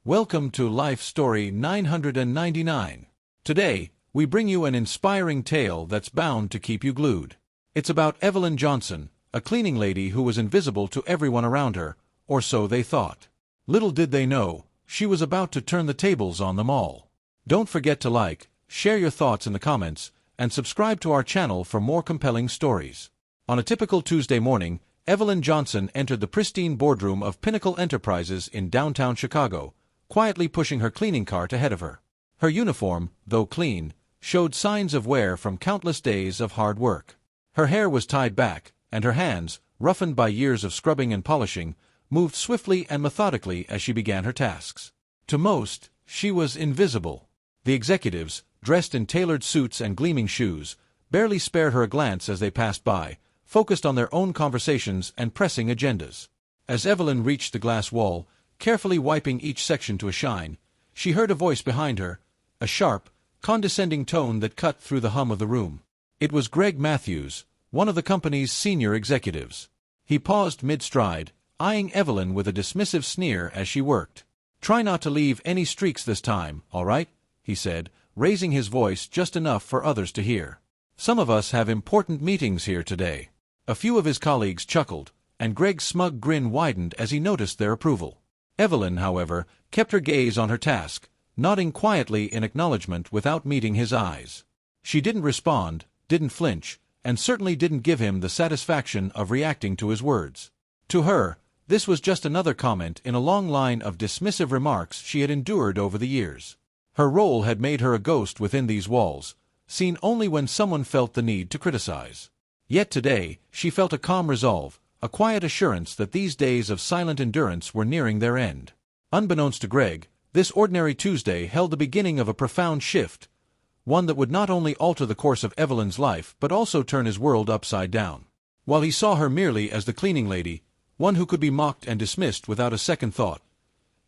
Welcome to Life Story 999. Today, we bring you an inspiring tale that's bound to keep you glued. It's about Evelyn Johnson, a cleaning lady who was invisible to everyone around her, or so they thought. Little did they know, she was about to turn the tables on them all. Don't forget to like, share your thoughts in the comments, and subscribe to our channel for more compelling stories. On a typical Tuesday morning, Evelyn Johnson entered the pristine boardroom of Pinnacle Enterprises in downtown Chicago, quietly pushing her cleaning cart ahead of her. Her uniform, though clean, showed signs of wear from countless days of hard work. Her hair was tied back, and her hands, roughened by years of scrubbing and polishing, moved swiftly and methodically as she began her tasks. To most, she was invisible. The executives, dressed in tailored suits and gleaming shoes, barely spared her a glance as they passed by, focused on their own conversations and pressing agendas. As Evelyn reached the glass wall, carefully wiping each section to a shine, she heard a voice behind her, a sharp, condescending tone that cut through the hum of the room. It was Greg Matthews, one of the company's senior executives. He paused mid-stride, eyeing Evelyn with a dismissive sneer as she worked. "Try not to leave any streaks this time, all right?" he said, raising his voice just enough for others to hear. "Some of us have important meetings here today." A few of his colleagues chuckled, and Greg's smug grin widened as he noticed their approval. Evelyn, however, kept her gaze on her task, nodding quietly in acknowledgement without meeting his eyes. She didn't respond, didn't flinch, and certainly didn't give him the satisfaction of reacting to his words. To her, this was just another comment in a long line of dismissive remarks she had endured over the years. Her role had made her a ghost within these walls, seen only when someone felt the need to criticize. Yet today, she felt a calm resolve, a quiet assurance that these days of silent endurance were nearing their end. Unbeknownst to Greg, this ordinary Tuesday held the beginning of a profound shift, one that would not only alter the course of Evelyn's life but also turn his world upside down. While he saw her merely as the cleaning lady, one who could be mocked and dismissed without a second thought,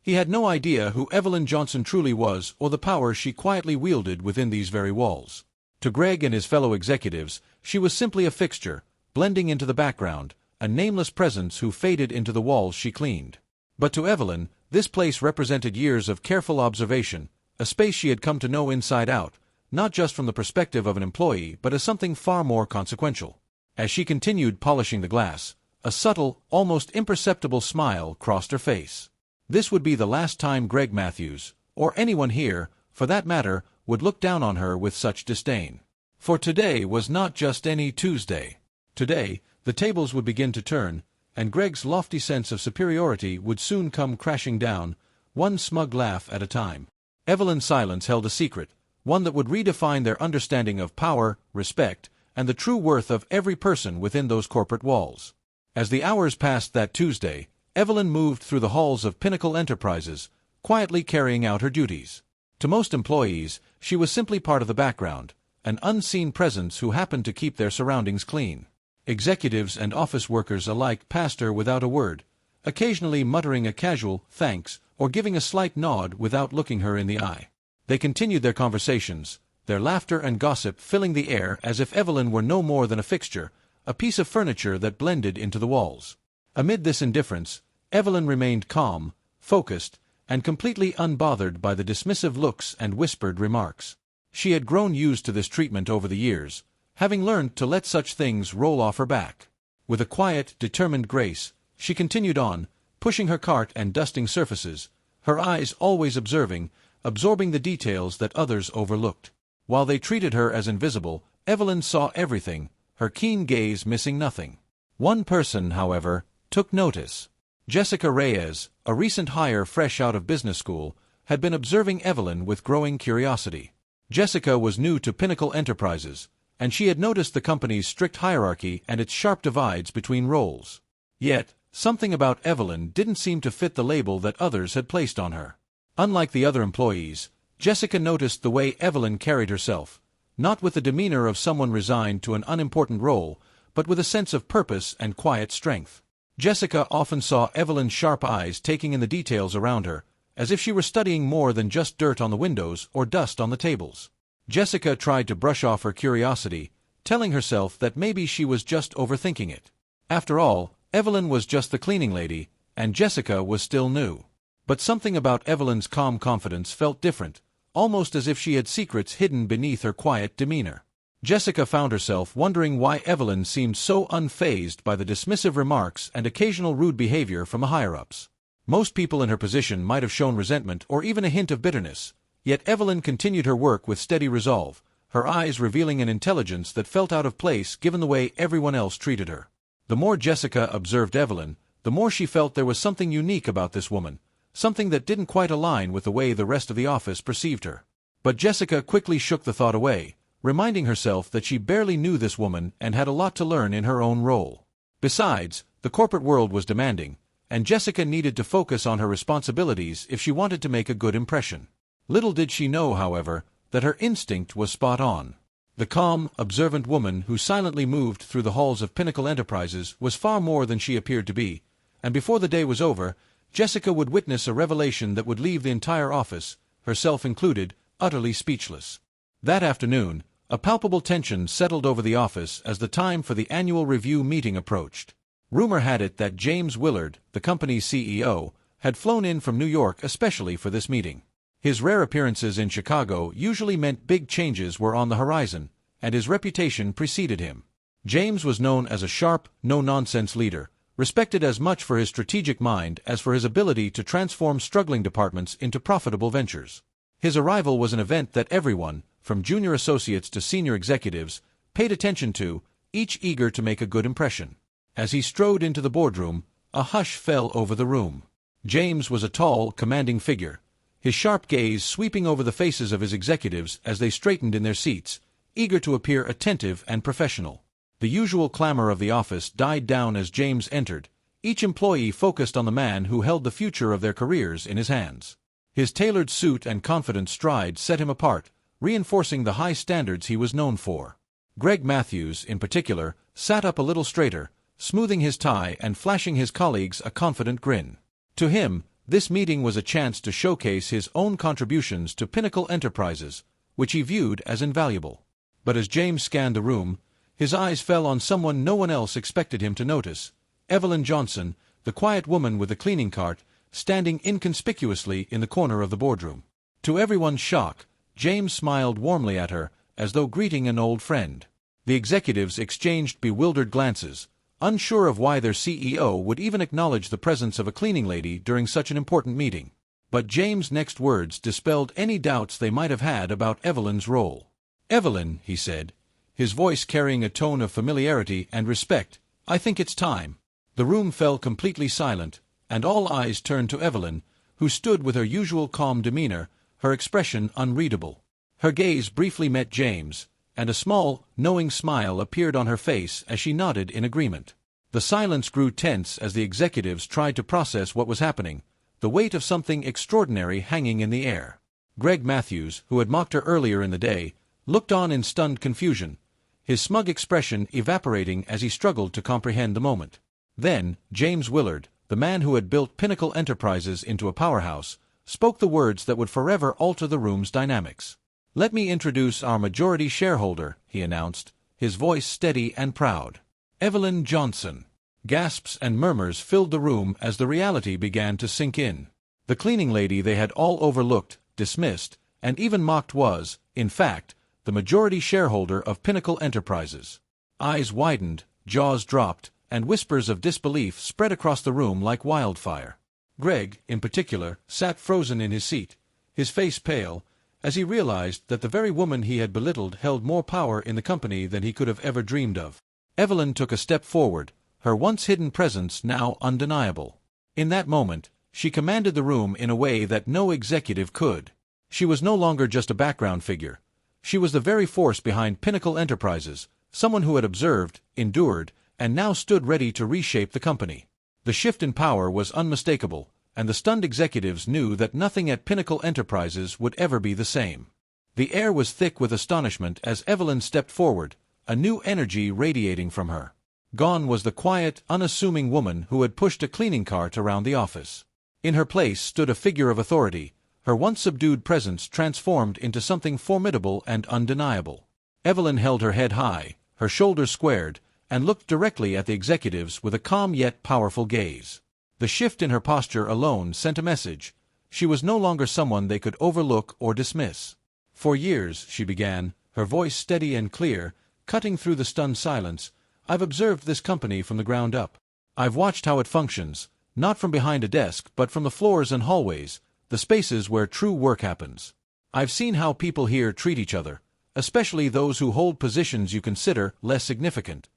he had no idea who Evelyn Johnson truly was or the power she quietly wielded within these very walls. To Greg and his fellow executives, she was simply a fixture, blending into the background, a nameless presence who faded into the walls she cleaned. But to Evelyn, this place represented years of careful observation, a space she had come to know inside out, not just from the perspective of an employee but as something far more consequential. As she continued polishing the glass, a subtle, almost imperceptible smile crossed her face. This would be the last time Greg Matthews, or anyone here, for that matter, would look down on her with such disdain. For today was not just any Tuesday. Today, the tables would begin to turn, and Greg's lofty sense of superiority would soon come crashing down, one smug laugh at a time. Evelyn's silence held a secret, one that would redefine their understanding of power, respect, and the true worth of every person within those corporate walls. As the hours passed that Tuesday, Evelyn moved through the halls of Pinnacle Enterprises, quietly carrying out her duties. To most employees, she was simply part of the background, an unseen presence who happened to keep their surroundings clean. Executives and office workers alike passed her without a word, occasionally muttering a casual thanks or giving a slight nod without looking her in the eye. They continued their conversations, their laughter and gossip filling the air as if Evelyn were no more than a fixture, a piece of furniture that blended into the walls. Amid this indifference, Evelyn remained calm, focused, and completely unbothered by the dismissive looks and whispered remarks. She had grown used to this treatment over the years, having learned to let such things roll off her back. With a quiet, determined grace, she continued on, pushing her cart and dusting surfaces, her eyes always absorbing the details that others overlooked. While they treated her as invisible, Evelyn saw everything, her keen gaze missing nothing. One person, however, took notice. Jessica Reyes, a recent hire fresh out of business school, had been observing Evelyn with growing curiosity. Jessica was new to Pinnacle Enterprises, and she had noticed the company's strict hierarchy and its sharp divides between roles. Yet, something about Evelyn didn't seem to fit the label that others had placed on her. Unlike the other employees, Jessica noticed the way Evelyn carried herself, not with the demeanor of someone resigned to an unimportant role, but with a sense of purpose and quiet strength. Jessica often saw Evelyn's sharp eyes taking in the details around her, as if she were studying more than just dirt on the windows or dust on the tables. Jessica tried to brush off her curiosity, telling herself that maybe she was just overthinking it. After all, Evelyn was just the cleaning lady, and Jessica was still new. But something about Evelyn's calm confidence felt different, almost as if she had secrets hidden beneath her quiet demeanor. Jessica found herself wondering why Evelyn seemed so unfazed by the dismissive remarks and occasional rude behavior from the higher-ups. Most people in her position might have shown resentment or even a hint of bitterness, yet Evelyn continued her work with steady resolve, her eyes revealing an intelligence that felt out of place given the way everyone else treated her. The more Jessica observed Evelyn, the more she felt there was something unique about this woman, something that didn't quite align with the way the rest of the office perceived her. But Jessica quickly shook the thought away, reminding herself that she barely knew this woman and had a lot to learn in her own role. Besides, the corporate world was demanding, and Jessica needed to focus on her responsibilities if she wanted to make a good impression. Little did she know, however, that her instinct was spot on. The calm, observant woman who silently moved through the halls of Pinnacle Enterprises was far more than she appeared to be, and before the day was over, Jessica would witness a revelation that would leave the entire office, herself included, utterly speechless. That afternoon, a palpable tension settled over the office as the time for the annual review meeting approached. Rumor had it that James Willard, the company's CEO, had flown in from New York especially for this meeting. His rare appearances in Chicago usually meant big changes were on the horizon, and his reputation preceded him. James was known as a sharp, no-nonsense leader, respected as much for his strategic mind as for his ability to transform struggling departments into profitable ventures. His arrival was an event that everyone, from junior associates to senior executives, paid attention to, each eager to make a good impression. As he strode into the boardroom, a hush fell over the room. James was a tall, commanding figure, his sharp gaze sweeping over the faces of his executives as they straightened in their seats, eager to appear attentive and professional. The usual clamor of the office died down as James entered, each employee focused on the man who held the future of their careers in his hands. His tailored suit and confident stride set him apart, reinforcing the high standards he was known for. Greg Matthews, in particular, sat up a little straighter, smoothing his tie and flashing his colleagues a confident grin. To him, this meeting was a chance to showcase his own contributions to Pinnacle Enterprises, which he viewed as invaluable. But as James scanned the room, his eyes fell on someone no one else expected him to notice: Evelyn Johnson, the quiet woman with the cleaning cart, standing inconspicuously in the corner of the boardroom. To everyone's shock, James smiled warmly at her, as though greeting an old friend. The executives exchanged bewildered glances, unsure of why their CEO would even acknowledge the presence of a cleaning lady during such an important meeting. But James' next words dispelled any doubts they might have had about Evelyn's role. "Evelyn," he said, his voice carrying a tone of familiarity and respect, "I think it's time." The room fell completely silent, and all eyes turned to Evelyn, who stood with her usual calm demeanor, her expression unreadable. Her gaze briefly met James, and a small, knowing smile appeared on her face as she nodded in agreement. The silence grew tense as the executives tried to process what was happening, the weight of something extraordinary hanging in the air. Greg Matthews, who had mocked her earlier in the day, looked on in stunned confusion, his smug expression evaporating as he struggled to comprehend the moment. Then, James Willard, the man who had built Pinnacle Enterprises into a powerhouse, spoke the words that would forever alter the room's dynamics. "Let me introduce our majority shareholder," he announced, his voice steady and proud. "Evelyn Johnson." Gasps and murmurs filled the room as the reality began to sink in. The cleaning lady they had all overlooked, dismissed, and even mocked was, in fact, the majority shareholder of Pinnacle Enterprises. Eyes widened, jaws dropped, and whispers of disbelief spread across the room like wildfire. Greg, in particular, sat frozen in his seat, his face pale, as he realized that the very woman he had belittled held more power in the company than he could have ever dreamed of. Evelyn took a step forward, her once hidden presence now undeniable. In that moment, she commanded the room in a way that no executive could. She was no longer just a background figure. She was the very force behind Pinnacle Enterprises, someone who had observed, endured, and now stood ready to reshape the company. The shift in power was unmistakable, and the stunned executives knew that nothing at Pinnacle Enterprises would ever be the same. The air was thick with astonishment as Evelyn stepped forward, a new energy radiating from her. Gone was the quiet, unassuming woman who had pushed a cleaning cart around the office. In her place stood a figure of authority, her once subdued presence transformed into something formidable and undeniable. Evelyn held her head high, her shoulders squared, and looked directly at the executives with a calm yet powerful gaze. The shift in her posture alone sent a message, She was no longer someone they could overlook or dismiss. "For years," she began, her voice steady and clear, cutting through the stunned silence, "I've observed this company from the ground up. I've watched how it functions, not from behind a desk but from the floors and hallways, the spaces where true work happens. I've seen how people here treat each other, especially those who hold positions you consider less significant."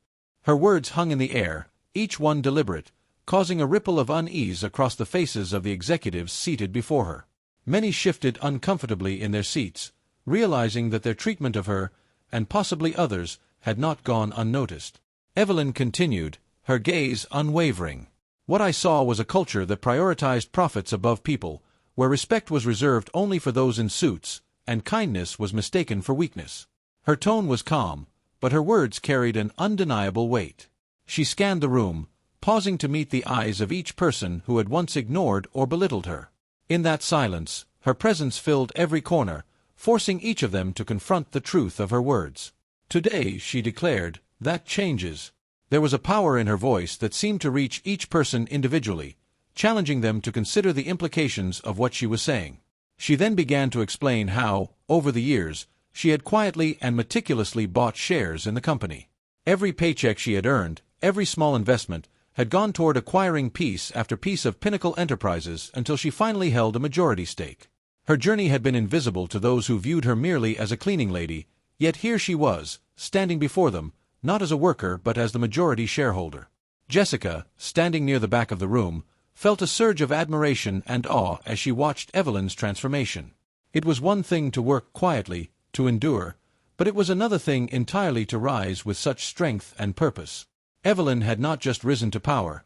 Her words hung in the air, each one deliberate, causing a ripple of unease across the faces of the executives seated before her. Many shifted uncomfortably in their seats, realizing that their treatment of her, and possibly others, had not gone unnoticed. Evelyn continued, her gaze unwavering. "What I saw was a culture that prioritized profits above people, where respect was reserved only for those in suits, and kindness was mistaken for weakness." Her tone was calm, but her words carried an undeniable weight. She scanned the room, pausing to meet the eyes of each person who had once ignored or belittled her. In that silence, her presence filled every corner, forcing each of them to confront the truth of her words. "Today," she declared, "that changes." There was a power in her voice that seemed to reach each person individually, challenging them to consider the implications of what she was saying. She then began to explain how, over the years, she had quietly and meticulously bought shares in the company. Every paycheck she had earned, every small investment, had gone toward acquiring piece after piece of Pinnacle Enterprises until she finally held a majority stake. Her journey had been invisible to those who viewed her merely as a cleaning lady, yet here she was, standing before them, not as a worker but as the majority shareholder. Jessica, standing near the back of the room, felt a surge of admiration and awe as she watched Evelyn's transformation. It was one thing to work quietly, to endure, but it was another thing entirely to rise with such strength and purpose. Evelyn had not just risen to power.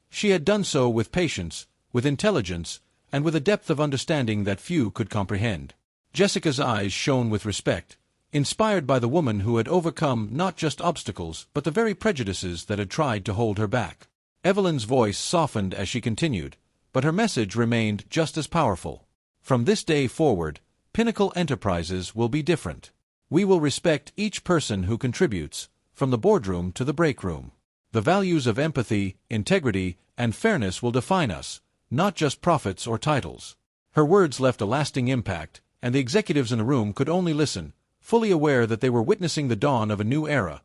She had done so with patience, with intelligence, and with a depth of understanding that few could comprehend. Jessica's eyes shone with respect, inspired by the woman who had overcome not just obstacles but the very prejudices that had tried to hold her back. Evelyn's voice softened as she continued, but her message remained just as powerful. "From this day forward, Pinnacle Enterprises will be different. We will respect each person who contributes, from the boardroom to the break room. The values of empathy, integrity, and fairness will define us, not just profits or titles." Her words left a lasting impact, and the executives in the room could only listen, fully aware that they were witnessing the dawn of a new era,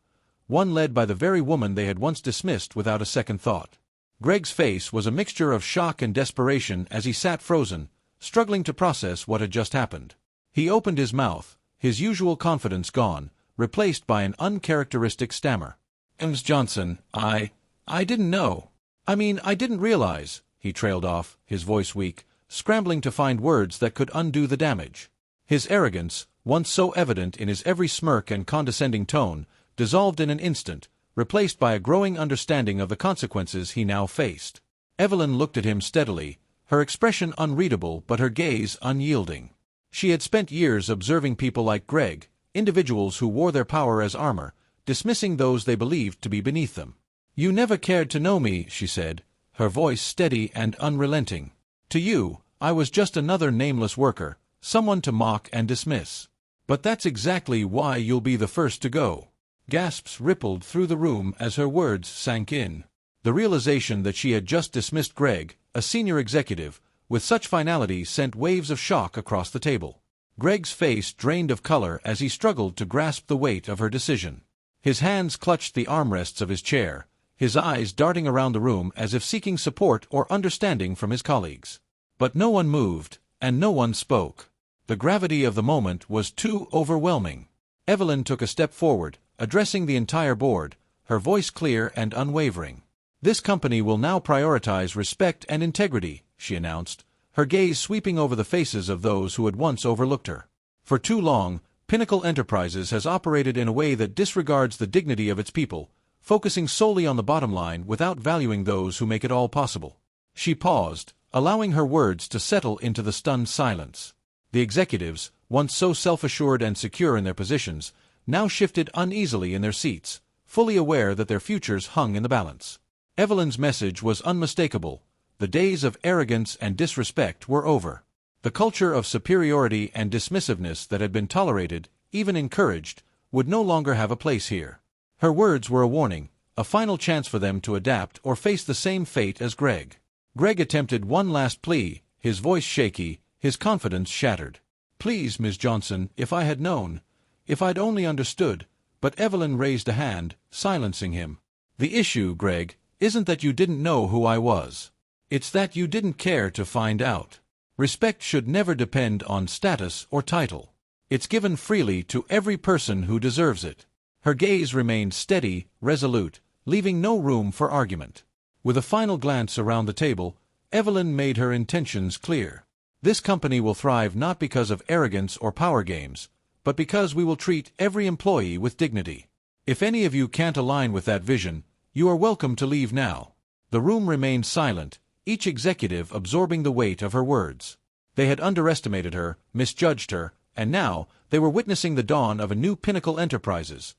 one led by the very woman they had once dismissed without a second thought. Greg's face was a mixture of shock and desperation as he sat frozen, struggling to process what had just happened. He opened his mouth, his usual confidence gone, replaced by an uncharacteristic stammer. "Ms. Johnson, I didn't know. I didn't realize," he trailed off, his voice weak, scrambling to find words that could undo the damage. His arrogance, once so evident in his every smirk and condescending tone, dissolved in an instant, replaced by a growing understanding of the consequences he now faced. Evelyn looked at him steadily, her expression unreadable but her gaze unyielding. She had spent years observing people like Greg, individuals who wore their power as armor, dismissing those they believed to be beneath them. "You never cared to know me," she said, her voice steady and unrelenting. "To you, I was just another nameless worker, someone to mock and dismiss. But that's exactly why you'll be the first to go." Gasps rippled through the room as her words sank in. The realization that she had just dismissed Greg, a senior executive, with such finality sent waves of shock across the table. Greg's face drained of color as he struggled to grasp the weight of her decision. His hands clutched the armrests of his chair, his eyes darting around the room as if seeking support or understanding from his colleagues. But no one moved, and no one spoke. The gravity of the moment was too overwhelming. Evelyn took a step forward, addressing the entire board, her voice clear and unwavering. "This company will now prioritize respect and integrity," she announced, her gaze sweeping over the faces of those who had once overlooked her. "For too long, Pinnacle Enterprises has operated in a way that disregards the dignity of its people, focusing solely on the bottom line without valuing those who make it all possible." She paused, allowing her words to settle into the stunned silence. The executives, once so self-assured and secure in their positions, now shifted uneasily in their seats, fully aware that their futures hung in the balance. Evelyn's message was unmistakable. The days of arrogance and disrespect were over. The culture of superiority and dismissiveness that had been tolerated, even encouraged, would no longer have a place here. Her words were a warning, a final chance for them to adapt or face the same fate as Greg. Greg attempted one last plea, his voice shaky, his confidence shattered. "Please, Miss Johnson, if I had known, if I'd only understood," but Evelyn raised a hand, silencing him. "The issue, Greg, isn't that you didn't know who I was. It's that you didn't care to find out. Respect should never depend on status or title. It's given freely to every person who deserves it." Her gaze remained steady, resolute, leaving no room for argument. With a final glance around the table, Evelyn made her intentions clear. "This company will thrive not because of arrogance or power games, but because we will treat every employee with dignity. If any of you can't align with that vision, you are welcome to leave now." The room remained silent, each executive absorbing the weight of her words. They had underestimated her, misjudged her, and now they were witnessing the dawn of a new Pinnacle Enterprises,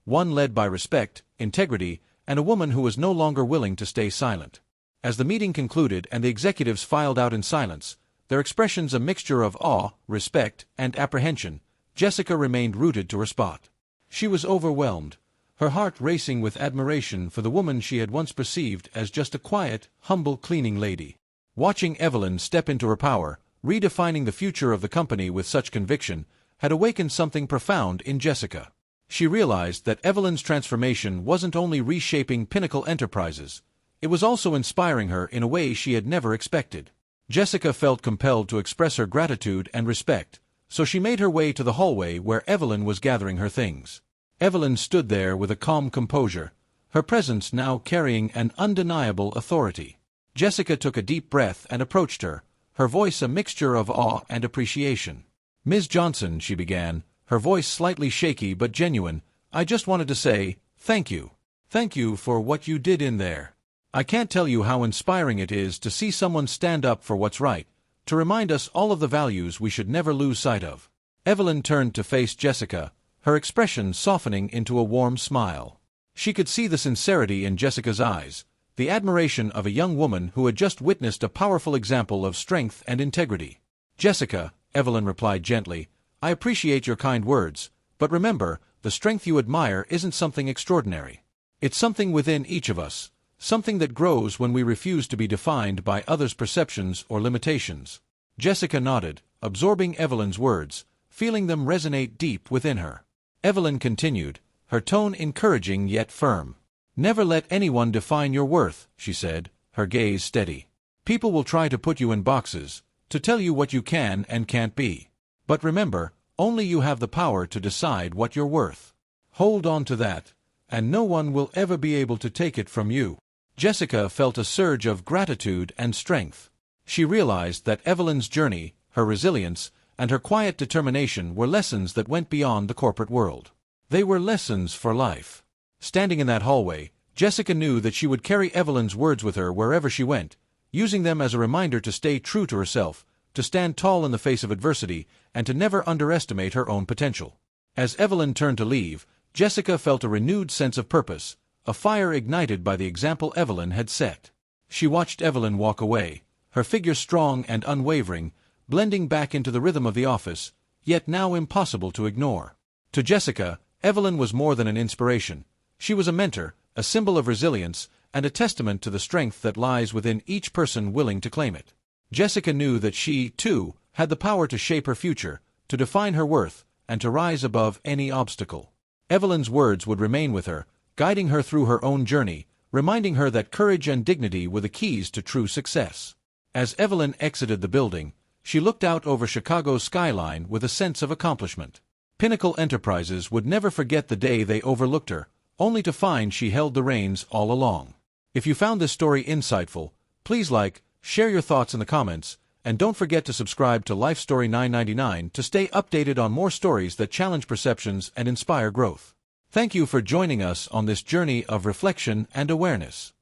one led by respect, integrity, and a woman who was no longer willing to stay silent. As the meeting concluded and the executives filed out in silence, their expressions a mixture of awe, respect, and apprehension, Jessica remained rooted to her spot. She was overwhelmed, her heart racing with admiration for the woman she had once perceived as just a quiet, humble cleaning lady. Watching Evelyn step into her power, redefining the future of the company with such conviction, had awakened something profound in Jessica. She realized that Evelyn's transformation wasn't only reshaping Pinnacle Enterprises, it was also inspiring her in a way she had never expected. Jessica felt compelled to express her gratitude and respect, so she made her way to the hallway where Evelyn was gathering her things. Evelyn stood there with a calm composure, her presence now carrying an undeniable authority. Jessica took a deep breath and approached her, her voice a mixture of awe and appreciation. "Ms. Johnson," she began, her voice slightly shaky but genuine, "I just wanted to say, thank you. Thank you for what you did in there. I can't tell you how inspiring it is to see someone stand up for what's right, to remind us all of the values we should never lose sight of." Evelyn turned to face Jessica, her expression softening into a warm smile. She could see the sincerity in Jessica's eyes, the admiration of a young woman who had just witnessed a powerful example of strength and integrity. "Jessica," Evelyn replied gently, "I appreciate your kind words, but remember, the strength you admire isn't something extraordinary. It's something within each of us, something that grows when we refuse to be defined by others' perceptions or limitations." Jessica nodded, absorbing Evelyn's words, feeling them resonate deep within her. Evelyn continued, her tone encouraging yet firm. "Never let anyone define your worth," she said, her gaze steady. "People will try to put you in boxes, to tell you what you can and can't be. But remember, only you have the power to decide what you're worth. Hold on to that, and no one will ever be able to take it from you." Jessica felt a surge of gratitude and strength. She realized that Evelyn's journey, her resilience, and her quiet determination were lessons that went beyond the corporate world. They were lessons for life. Standing in that hallway, Jessica knew that she would carry Evelyn's words with her wherever she went, using them as a reminder to stay true to herself, to stand tall in the face of adversity, and to never underestimate her own potential. As Evelyn turned to leave, Jessica felt a renewed sense of purpose, a fire ignited by the example Evelyn had set. She watched Evelyn walk away, her figure strong and unwavering, blending back into the rhythm of the office, yet now impossible to ignore. To Jessica, Evelyn was more than an inspiration. She was a mentor, a symbol of resilience, and a testament to the strength that lies within each person willing to claim it. Jessica knew that she, too, had the power to shape her future, to define her worth, and to rise above any obstacle. Evelyn's words would remain with her, guiding her through her own journey, reminding her that courage and dignity were the keys to true success. As Evelyn exited the building, she looked out over Chicago's skyline with a sense of accomplishment. Pinnacle Enterprises would never forget the day they overlooked her, only to find she held the reins all along. If you found this story insightful, please like, share your thoughts in the comments, and don't forget to subscribe to Life Story 999 to stay updated on more stories that challenge perceptions and inspire growth. Thank you for joining us on this journey of reflection and awareness.